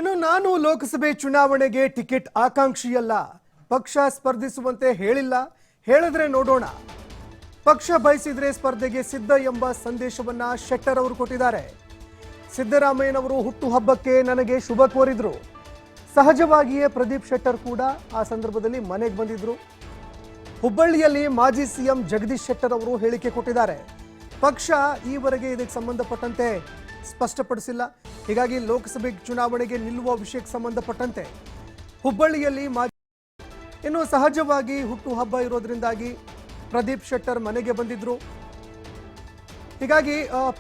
ಇನ್ನು ನಾನು ಲೋಕಸಭೆ ಚುನಾವಣೆಗೆ ಟಿಕೆಟ್ ಆಕಾಂಕ್ಷಿಯಲ್ಲ. ಪಕ್ಷ ಸ್ಪರ್ಧಿಸುವಂತೆ ಹೇಳಿಲ್ಲ. ಹೇಳಿದ್ರೆ ನೋಡೋಣ. ಪಕ್ಷ ಬಯಸಿದ್ರೆ ಸ್ಪರ್ಧೆಗೆ ಸಿದ್ಧ ಎಂಬ ಸಂದೇಶವನ್ನ ಶೆಟ್ಟರ್ ಅವರು ಕೊಟ್ಟಿದ್ದಾರೆ. ಸಿದ್ದರಾಮಯ್ಯನವರು ಹುಟ್ಟುಹಬ್ಬಕ್ಕೆ ನನಗೆ ಶುಭ ಕೋರಿದ್ರು. ಸಹಜವಾಗಿಯೇ ಪ್ರದೀಪ್ ಶೆಟ್ಟರ್ ಕೂಡ ಆ ಸಂದರ್ಭದಲ್ಲಿ ಮನೆಗೆ ಬಂದಿದ್ರು. ಹುಬ್ಬಳ್ಳಿಯಲ್ಲಿ ಮಾಜಿ ಸಿಎಂ ಜಗದೀಶ್ ಶೆಟ್ಟರ್ ಅವರು ಹೇಳಿಕೆ ಕೊಟ್ಟಿದ್ದಾರೆ. ಪಕ್ಷ ಈವರೆಗೆ ಇದಕ್ಕೆ ಸಂಬಂಧಪಟ್ಟಂತೆ ಸ್ಪಷ್ಟಪಡಿಸಿಲ್ಲ. ಹೀಗಾಗಿ ಲೋಕಸಭೆ ಚುನಾವಣೆಗೆ ನಿಲ್ಲುವ ವಿಷಯಕ್ಕೆ ಸಂಬಂಧಪಟ್ಟಂತೆ ಹುಬ್ಬಳ್ಳಿಯಲ್ಲಿ ಇನ್ನು ಸಹಜವಾಗಿ ಹುಟ್ಟುಹಬ್ಬ ಇರೋದ್ರಿಂದಾಗಿ ಪ್ರದೀಪ್ ಶೆಟ್ಟರ್ ಮನೆಗೆ ಬಂದಿದ್ರು. ಹೀಗಾಗಿ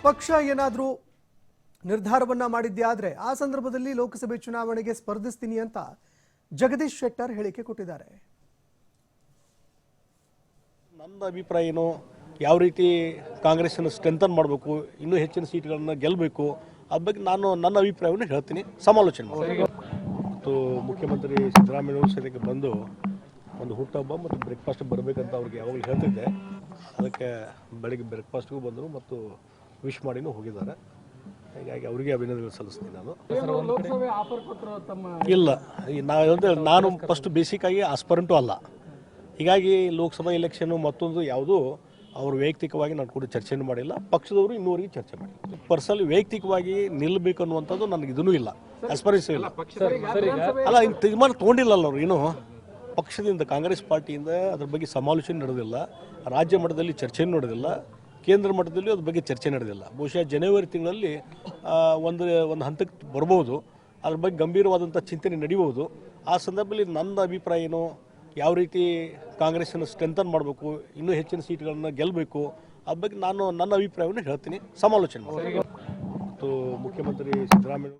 ಪಕ್ಷ ಏನಾದರೂ ನಿರ್ಧಾರವನ್ನ ಮಾಡಿದ್ದೇ ಆದ್ರೆ ಆ ಸಂದರ್ಭದಲ್ಲಿ ಲೋಕಸಭೆ ಚುನಾವಣೆಗೆ ಸ್ಪರ್ಧಿಸ್ತೀನಿ ಅಂತ ಜಗದೀಶ್ ಶೆಟ್ಟರ್ ಹೇಳಿಕೆ ಕೊಟ್ಟಿದ್ದಾರೆ. ನನ್ನ ಅಭಿಪ್ರಾಯ ಏನು, ಯಾವ ರೀತಿ ಕಾಂಗ್ರೆಸ್ಸನ್ನು ಸ್ಟ್ರೆಂಥನ್ ಮಾಡಬೇಕು, ಇನ್ನೂ ಹೆಚ್ಚಿನ ಸೀಟ್ಗಳನ್ನು ಗೆಲ್ಲಬೇಕು, ಅದ್ರ ಬಗ್ಗೆ ನಾನು ನನ್ನ ಅಭಿಪ್ರಾಯವನ್ನು ಹೇಳ್ತೀನಿ, ಸಮಾಲೋಚನೆ ಮಾಡ್ತೀನಿ. ಮತ್ತು ಮುಖ್ಯಮಂತ್ರಿ ಸಿದ್ದರಾಮಯ್ಯವರು ಸದ್ಯಕ್ಕೆ ಬಂದು ಒಂದು ಹುಟ್ಟುಹಬ್ಬ ಮತ್ತು ಬ್ರೇಕ್ಫಾಸ್ಟ್ ಬರಬೇಕಂತ ಅವ್ರಿಗೆ ಯಾವಾಗಲೂ ಹೇಳ್ತಿದ್ದೆ. ಅದಕ್ಕೆ ಬೆಳಗ್ಗೆ ಬ್ರೇಕ್ಫಾಸ್ಟ್ಗೂ ಬಂದರು ಮತ್ತು ವಿಶ್ ಮಾಡಿನೂ ಹೋಗಿದ್ದಾರೆ. ಹೀಗಾಗಿ ಅವರಿಗೆ ಅಭಿನಂದನೆ ಸಲ್ಲಿಸ್ತೀನಿ. ನಾನು ಇಲ್ಲ, ನಾನು ಫಸ್ಟ್ ಬೇಸಿಕ್ಕಾಗಿ ಆಸ್ಪರೆಂಟು ಅಲ್ಲ. ಹೀಗಾಗಿ ಲೋಕಸಭಾ ಎಲೆಕ್ಷನ್ನು ಮತ್ತೊಂದು ಯಾವುದೂ ಅವರು ವೈಯಕ್ತಿಕವಾಗಿ ನಾನು ಕೂಡ ಚರ್ಚೆಯನ್ನು ಮಾಡಿಲ್ಲ. ಪಕ್ಷದವರು ಇನ್ನೂವರೆಗೆ ಚರ್ಚೆ ಮಾಡಿಲ್ಲ. ಪರ್ಸನಲಿ ವೈಯಕ್ತಿಕವಾಗಿ ನಿಲ್ಲಬೇಕು ಅನ್ನುವಂಥದ್ದು ನನಗೆ ಇದೂ ಇಲ್ಲ, ಆಸ್ಪರೆನ್ಸು ಇಲ್ಲ. ಅಲ್ಲ, ಇನ್ನು ತೀರ್ಮಾನ ತೊಗೊಂಡಿಲ್ಲಲ್ಲ ಅವರು. ಏನು ಪಕ್ಷದಿಂದ, ಕಾಂಗ್ರೆಸ್ ಪಾರ್ಟಿಯಿಂದ ಅದ್ರ ಬಗ್ಗೆ ಸಮಾಲೋಚನೆ ನಡೆದಿಲ್ಲ, ರಾಜ್ಯ ಮಟ್ಟದಲ್ಲಿ ಚರ್ಚೆನೂ ನಡೆದಿಲ್ಲ, ಕೇಂದ್ರ ಮಟ್ಟದಲ್ಲಿ ಅದ್ರ ಬಗ್ಗೆ ಚರ್ಚೆ ನಡೆದಿಲ್ಲ. ಬಹುಶಃ ಜನವರಿ ತಿಂಗಳಲ್ಲಿ ಒಂದು ಹಂತಕ್ಕೆ ಬರ್ಬೋದು, ಅದ್ರ ಬಗ್ಗೆ ಗಂಭೀರವಾದಂಥ ಚಿಂತನೆ ನಡೆಯಬಹುದು. ಆ ಸಂದರ್ಭದಲ್ಲಿ ನನ್ನ ಅಭಿಪ್ರಾಯ ಏನು, ಯಾವ ರೀತಿ ಕಾಂಗ್ರೆಸ್ಸನ್ನು ಸ್ಟ್ರೆಂಥನ್ ಮಾಡಬೇಕು, ಇನ್ನೂ ಹೆಚ್ಚಿನ ಸೀಟ್ಗಳನ್ನು ಗೆಲ್ಲಬೇಕು, ಅದ್ರ ಬಗ್ಗೆ ನಾನು ನನ್ನ ಅಭಿಪ್ರಾಯವನ್ನು ಹೇಳ್ತೀನಿ, ಸಮಾಲೋಚನೆ ಮಾಡ್ತೀನಿ. ಮತ್ತು ಮುಖ್ಯಮಂತ್ರಿ ಸಿದ್ದರಾಮಯ್ಯ